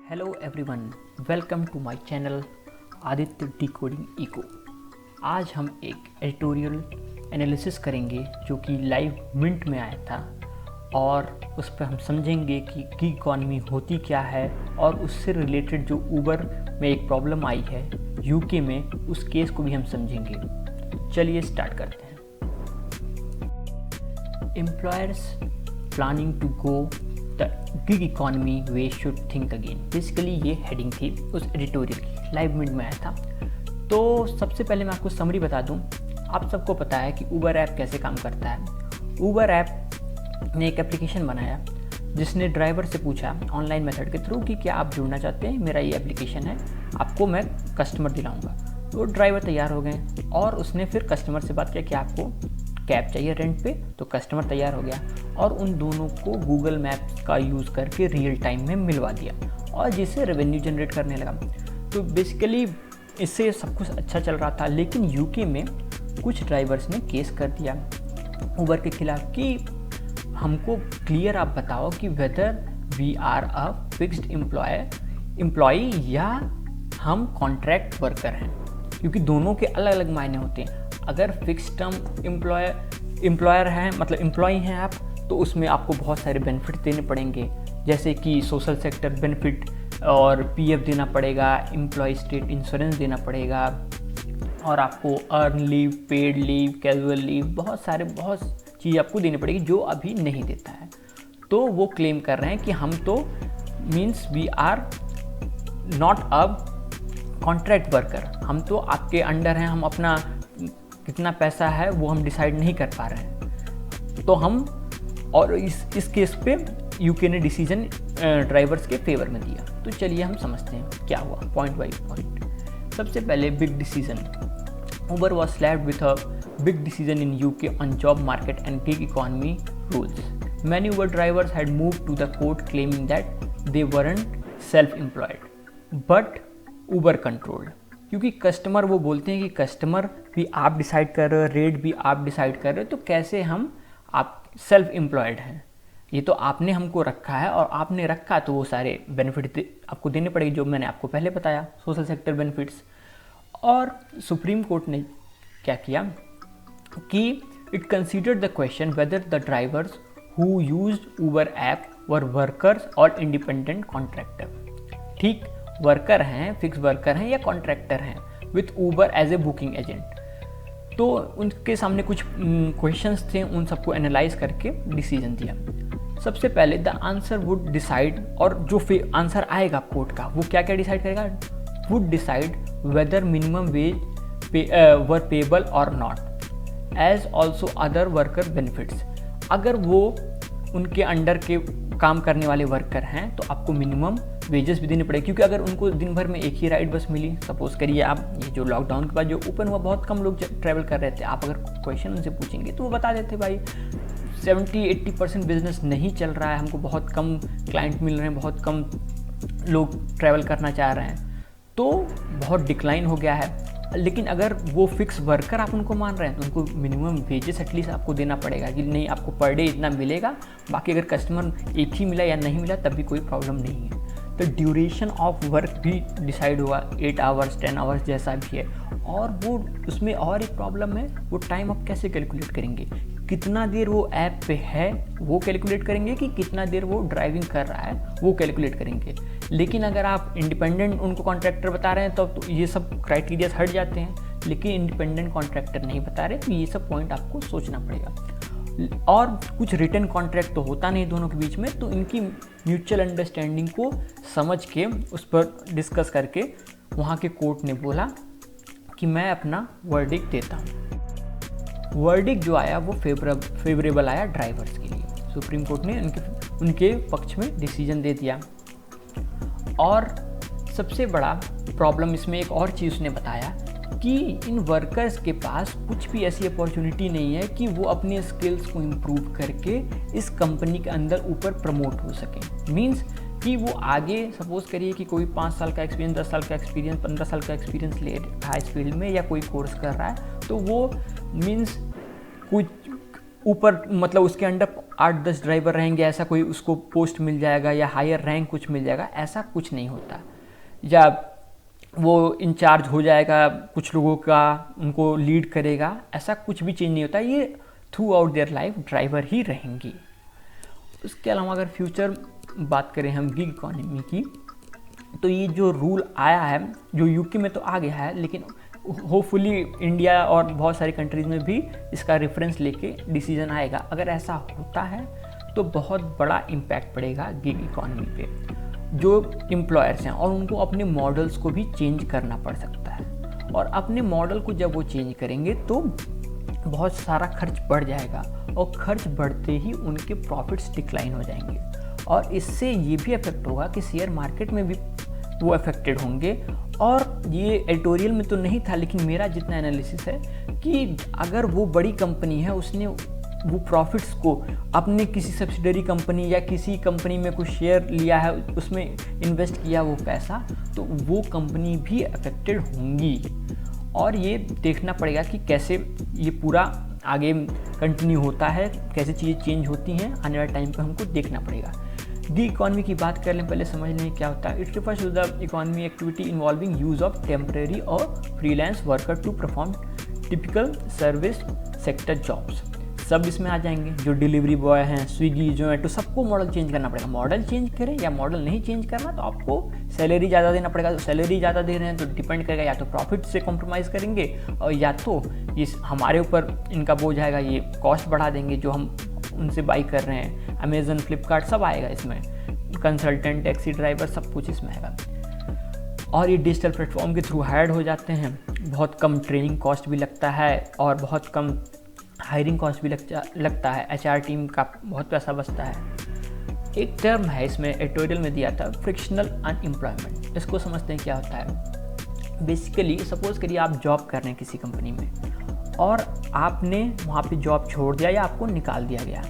Hello everyone, welcome to my channel Aditya decoding eco. आज हम एक एडिटोरियल एनालिसिस करेंगे जो कि लाइव मिंट में आया था और उस पर हम समझेंगे कि गिग इकॉनमी होती क्या है और उससे रिलेटेड जो ऊबर में एक प्रॉब्लम आई है यूके में, उस केस को भी हम समझेंगे। चलिए स्टार्ट करते हैं। Employers planning to go the gig economy way should think again. Basically ये हेडिंग थी उस एडिटोरियल की, लाइव मिंट में आया था। तो सबसे पहले मैं आपको समरी बता दूं। आप सबको पता है कि ऊबर ऐप कैसे काम करता है। ऊबर ऐप ने एक एप्लीकेशन बनाया जिसने ड्राइवर से पूछा ऑनलाइन मेथड के थ्रू कि क्या आप जुड़ना चाहते हैं, मेरा ये एप्लीकेशन है, आपको मैं कस्टमर दिलाऊंगा। तो ड्राइवर तैयार हो गए और उसने फिर कस्टमर से बात किया कि आपको कैब चाहिए रेंट पे, तो कस्टमर तैयार हो गया और उन दोनों को गूगल मैप्स का यूज़ करके रियल टाइम में मिलवा दिया और जिससे रेवेन्यू जनरेट करने लगा। तो बेसिकली इससे सब कुछ अच्छा चल रहा था, लेकिन यूके में कुछ ड्राइवर्स ने केस कर दिया ऊबर के खिलाफ कि हमको क्लियर आप बताओ कि whether we are a fixed employ या हम कॉन्ट्रैक्ट वर्कर हैं, क्योंकि दोनों के अलग अलग मायने होते हैं। अगर फिक्स टर्म एम्प्लॉयर हैं, मतलब एम्प्लॉय हैं आप, तो उसमें आपको बहुत सारे बेनिफिट देने पड़ेंगे, जैसे कि सोशल सेक्टर बेनिफिट और पीएफ देना पड़ेगा, एम्प्लॉय स्टेट इंश्योरेंस देना पड़ेगा और आपको earn leave, paid leave, casual leave, बहुत चीज़ आपको देनी पड़ेगी जो अभी नहीं देता है। तो वो क्लेम कर रहे हैं कि हम तो means we are not a contract worker, हम तो आपके अंडर हैं, हम अपना कितना पैसा है वो हम डिसाइड नहीं कर पा रहे हैं। तो हम और इस केस पे यूके ने डिसीजन ड्राइवर्स के फेवर में दिया। तो चलिए हम समझते हैं क्या हुआ पॉइंट बाई पॉइंट। सबसे पहले big decision. Uber was slapped with a big decision in UK on job market and gig economy rules. Many Uber drivers had moved to the court claiming that they weren't self employed but Uber controlled. क्योंकि customer वो बोलते हैं कि customer भी आप decide कर रहे हो, रेट भी आप डिसाइड कर रहे हो, तो कैसे हम आप सेल्फ एम्प्लॉयड हैं, ये तो आपने हमको रखा है और आपने रखा तो वो सारे बेनिफिट आपको देने पड़ेगी जो मैंने आपको पहले बताया, सोशल सेक्टर बेनिफिट्स। और सुप्रीम कोर्ट ने क्या किया कि it considered the question whether the drivers who used Uber app were workers और इंडिपेंडेंट कॉन्ट्रैक्टर। ठीक, वर्कर हैं, फिक्स वर्कर हैं या कॉन्ट्रैक्टर हैं with Uber as a booking agent. तो उनके सामने कुछ क्वेश्चंस थे, उन सबको एनालाइज करके डिसीजन दिया। सबसे पहले द आंसर वुड डिसाइड, और जो आंसर आएगा कोर्ट का वो क्या क्या डिसाइड करेगा, would decide whether minimum wage were payable और not as also other worker benefits. अगर वो उनके अंडर के काम करने वाले वर्कर हैं तो आपको मिनिमम वेजेस भी देने पड़ेगी, क्योंकि अगर उनको दिन भर में एक ही राइड बस मिली, सपोज करिए आप, ये जो लॉकडाउन के बाद जो ओपन हुआ बहुत कम लोग ट्रैवल कर रहे थे, आप अगर क्वेश्चन उनसे पूछेंगे तो वो बता देते भाई 70-80% बिजनेस नहीं चल रहा है, हमको बहुत कम क्लाइंट मिल रहे हैं, बहुत कम लोग ट्रैवल करना चाह रहे हैं, तो बहुत डिक्लाइन हो गया है। लेकिन अगर वो फिक्स वर्कर आप उनको मान रहे हैं तो उनको मिनिमम वेजेस एटलीस्ट आपको देना पड़ेगा कि नहीं, आपको पर डे इतना मिलेगा, बाकी अगर कस्टमर एक ही मिला या नहीं मिला तब भी कोई प्रॉब्लम नहीं है। तो ड्यूरेशन ऑफ वर्क भी डिसाइड हुआ, 8 आवर्स 10 आवर्स जैसा भी है। और वो उसमें और एक प्रॉब्लम है, वो टाइम आप कैसे कैलकुलेट करेंगे, कितना देर वो ऐप पे है वो कैलकुलेट करेंगे कि कितना देर वो ड्राइविंग कर रहा है वो कैलकुलेट करेंगे। लेकिन अगर आप इंडिपेंडेंट उनको कॉन्ट्रैक्टर बता रहे हैं तो ये सब क्राइटेरिया हट जाते हैं, लेकिन इंडिपेंडेंट कॉन्ट्रैक्टर नहीं बता रहे तो ये सब पॉइंट आपको सोचना पड़ेगा। और कुछ रिटन कॉन्ट्रैक्ट तो होता नहीं दोनों के बीच में, तो इनकी म्यूचुअल अंडरस्टैंडिंग को समझ के उस पर डिस्कस करके वहाँ के कोर्ट ने बोला कि मैं अपना वर्डिक्ट देता हूँ। वर्डिक्ट जो आया वो फेवरेबल आया ड्राइवर्स के लिए। सुप्रीम कोर्ट ने उनके पक्ष में डिसीजन दे दिया। और सबसे बड़ा प्रॉब्लम इसमें एक और चीज़ उसने बताया कि इन वर्कर्स के पास कुछ भी ऐसी अपॉर्चुनिटी नहीं है कि वो अपने स्किल्स को इम्प्रूव करके इस कंपनी के अंदर ऊपर प्रमोट हो सके। मीन्स कि वो आगे सपोज करिए कि कोई 5 साल का एक्सपीरियंस, 10 साल का एक्सपीरियंस, 15 साल का एक्सपीरियंस ले रहा है इस फील्ड में या कोई कोर्स कर रहा है, तो वो मीन्स कुछ ऊपर मतलब उसके अंडर 8-10 ड्राइवर रहेंगे, ऐसा कोई उसको पोस्ट मिल जाएगा या हायर रैंक कुछ मिल जाएगा, ऐसा कुछ नहीं होता। या वो इंचार्ज हो जाएगा कुछ लोगों का, उनको लीड करेगा, ऐसा कुछ भी चेंज नहीं होता। ये throughout their life driver ही रहेंगी। उसके अलावा अगर फ्यूचर बात करें हम गिग इकॉनमी की, तो ये जो रूल आया है, जो यूके में तो आ गया है, लेकिन होपफुली इंडिया और बहुत सारी कंट्रीज़ में भी इसका रेफरेंस लेके डिसीजन आएगा। अगर ऐसा होता है तो बहुत बड़ा इम्पैक्ट पड़ेगा गिग इकॉनमी पे। जो एम्प्लॉयर्स हैं और उनको अपने मॉडल्स को भी चेंज करना पड़ सकता है, और अपने मॉडल को जब वो चेंज करेंगे तो बहुत सारा खर्च बढ़ जाएगा, और खर्च बढ़ते ही उनके प्रॉफिट्स डिक्लाइन हो जाएंगे, और इससे ये भी अफेक्ट होगा कि शेयर मार्केट में भी वो अफेक्टेड होंगे। और ये एडिटोरियल में तो नहीं था, लेकिन मेरा जितना एनालिसिस है कि अगर वो बड़ी कंपनी है, उसने वो प्रॉफिट्स को अपने किसी सब्सिडरी कंपनी या किसी कंपनी में कुछ शेयर लिया है, उसमें इन्वेस्ट किया वो पैसा, तो वो कंपनी भी अफेक्टेड होंगी। और ये देखना पड़ेगा कि कैसे ये पूरा आगे कंटिन्यू होता है, कैसे चीज़ें चेंज होती हैं, आने वाले टाइम पर हमको देखना पड़ेगा। गिग इकॉनमी की बात कर लें, पहले समझ लें क्या होता है। It refers to the economy activity involving use of temporary और freelance worker to perform typical service sector jobs. सब इसमें आ जाएंगे, जो डिलीवरी बॉय हैं, स्विगी, जोमेटो, सबको मॉडल चेंज करना पड़ेगा। मॉडल चेंज करें या मॉडल नहीं चेंज करना, तो आपको सैलरी ज़्यादा देना पड़ेगा। तो सैलरी ज़्यादा दे रहे हैं तो डिपेंड करेगा, या तो प्रॉफिट से कॉम्प्रोमाइज़ करेंगे, और या तो ये हमारे ऊपर इनका बोझ आएगा, ये कॉस्ट बढ़ा देंगे जो हम उनसे बाई कर रहे हैं। अमेजन, फ्लिपकार्ट सब आएगा इसमें, कंसल्टेंट, टैक्सी ड्राइवर, सब कुछ इसमें आएगा। और ये डिजिटल प्लेटफॉर्म के थ्रू हायर्ड हो जाते हैं, बहुत कम ट्रेनिंग कॉस्ट भी लगता है, और बहुत कम हायरिंग कॉस्ट भी लगता है। एचआर टीम का बहुत पैसा बचता है। एक टर्म है इसमें एडिटोरियल में दिया था, फ्रिक्शनल अनएम्प्लॉयमेंट। इसको समझते हैं क्या होता है। बेसिकली सपोज करिए आप जॉब कर रहे हैं किसी कंपनी में, और आपने वहाँ पे जॉब छोड़ दिया या आपको निकाल दिया गया।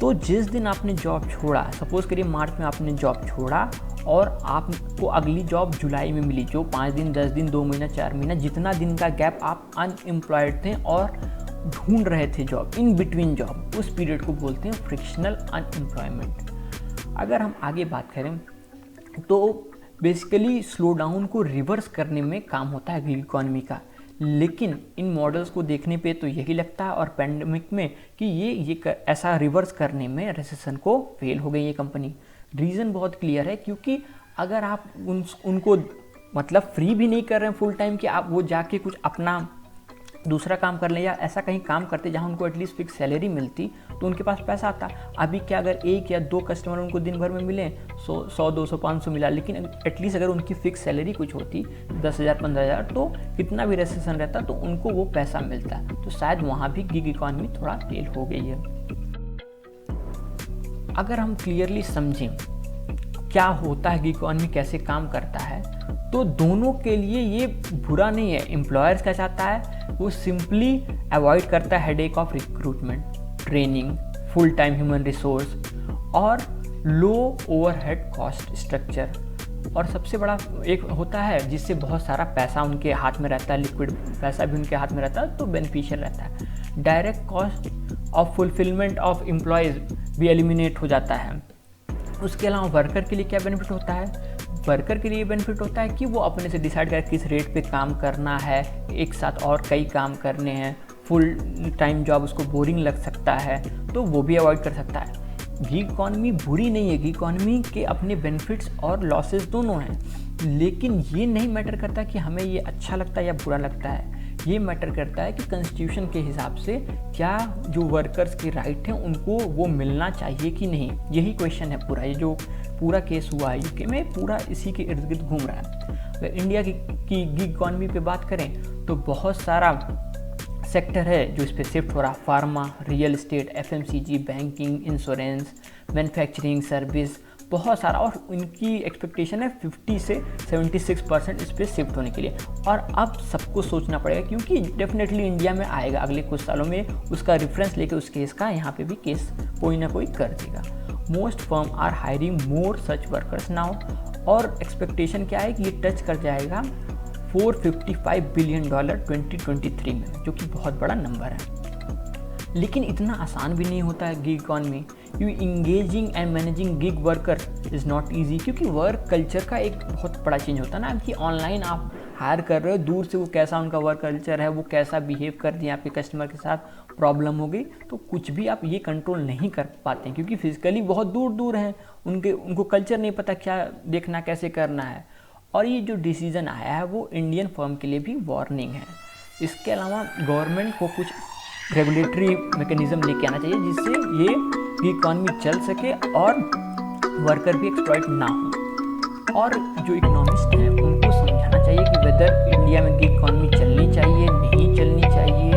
तो जिस दिन आपने जॉब छोड़ा, सपोज करिए मार्च में आपने जॉब छोड़ा, और आपको अगली जॉब जुलाई में मिली, जो 5 दिन, 10 दिन, 2 महीना, 4 महीना, जितना दिन का गैप आप अनएम्प्लॉयड थे और ढूंढ रहे थे जॉब, इन बिटवीन जॉब, उस पीरियड को बोलते हैं फ्रिक्शनल अनएम्प्लॉयमेंट। अगर हम आगे बात करें तो बेसिकली स्लो डाउन को रिवर्स करने में काम होता है गिग इकॉनमी का। लेकिन इन मॉडल्स को देखने पे तो यही लगता है, और पैंडेमिक में, कि ये ऐसा रिवर्स करने में रेसेशन को फेल हो गई ये कंपनी। रीज़न बहुत क्लियर है, क्योंकि अगर आप उनको मतलब फ्री भी नहीं कर रहे हैं फुल टाइम कि आप वो जाके कुछ अपना दूसरा काम कर लें, या ऐसा कहीं काम करते जहाँ उनको एटलीस्ट फिक्स सैलरी मिलती, तो उनके पास पैसा आता। अभी क्या, अगर 1 या 2 कस्टमर उनको दिन भर में मिले, 100, 200, 500 मिला, लेकिन एटलीस्ट अगर उनकी फिक्स सैलरी कुछ होती 10,000, 15,000, तो कितना भी रेसेशन रहता तो उनको वो पैसा मिलता। तो शायद वहाँ भी गिग इकॉनमी थोड़ा फेल हो गई है। अगर हम क्लियरली समझें क्या होता है गिग इकॉनमी, कैसे काम करता है, तो दोनों के लिए ये बुरा नहीं है। एम्प्लॉयर्स क्या चाहता है, वो सिंपली अवॉइड करता है headache of recruitment, training, full time human resource और लो ओवरहेड कॉस्ट स्ट्रक्चर। और सबसे बड़ा एक होता है जिससे बहुत सारा पैसा उनके हाथ में रहता है, लिक्विड पैसा भी उनके हाथ में रहता है, तो बेनिफिशियल रहता है। Direct cost of fulfilment of employees भी एलिमिनेट हो जाता है। उसके अलावा वर्कर के लिए क्या बेनिफिट होता है, वर्कर के लिए बेनिफिट होता है कि वो अपने से डिसाइड करे किस रेट पे काम करना है, एक साथ और कई काम करने हैं। फुल टाइम जॉब उसको बोरिंग लग सकता है, तो वो भी अवॉइड कर सकता है। गिग इकॉनमी बुरी नहीं है, गिग इकॉनमी के अपने बेनिफिट्स और लॉसेस दोनों हैं, लेकिन ये नहीं मैटर करता कि हमें ये अच्छा लगता है या बुरा लगता है। ये मैटर करता है कि कॉन्स्टिट्यूशन के हिसाब से क्या जो वर्कर्स के राइट हैं उनको वो मिलना चाहिए कि नहीं। यही क्वेश्चन है पूरा, ये जो पूरा केस हुआ है यूके में, पूरा इसी के इर्द गिर्द घूम रहा है। अगर इंडिया की गिग इकॉनमी पे बात करें तो बहुत सारा सेक्टर है जो इस पर शिफ्ट हो रहा है। Pharma, real estate, FMCG, banking, insurance, manufacturing, service, बहुत सारा। और उनकी एक्सपेक्टेशन है 50 से 76% इस पर शिफ्ट होने के लिए। और अब सबको सोचना पड़ेगा, क्योंकि डेफिनेटली इंडिया में आएगा अगले कुछ सालों में, उसका रेफरेंस लेके उस केस का यहाँ पे भी केस कोई ना कोई कर देगा। Most firm are hiring more such workers now, और एक्सपेक्टेशन क्या है कि ये टच कर जाएगा $455 बिलियन 2023 में, जो कि बहुत बड़ा नंबर है। लेकिन इतना आसान भी नहीं होता है gig economy. You engaging and managing gig worker is not easy, क्योंकि वर्क कल्चर का एक बहुत बड़ा चेंज होता है ना कि ऑनलाइन आप हायर कर रहे हो, दूर से वो कैसा उनका वर्क कल्चर है, वो कैसा बिहेव कर दिया आपके कस्टमर के साथ, प्रॉब्लम हो गई तो कुछ भी आप ये कंट्रोल नहीं कर पाते क्योंकि फिजिकली बहुत दूर दूर हैं, उनको कल्चर नहीं पता क्या देखना कैसे करना है। और ये जो डिसीज़न आया है वो इंडियन फर्म के लिए भी वार्निंग है। इसके अलावा गवर्नमेंट को कुछ रेगुलेटरी मैकेनिज्म लेके आना चाहिए जिससे ये इकॉनमी चल सके और वर्कर भी एक्सप्लॉइट ना हो। और जो इकोनॉमिस्ट हैं उनको समझाना चाहिए कि वेदर इंडिया में गिग इकॉनमी चलनी चाहिए नहीं चलनी चाहिए,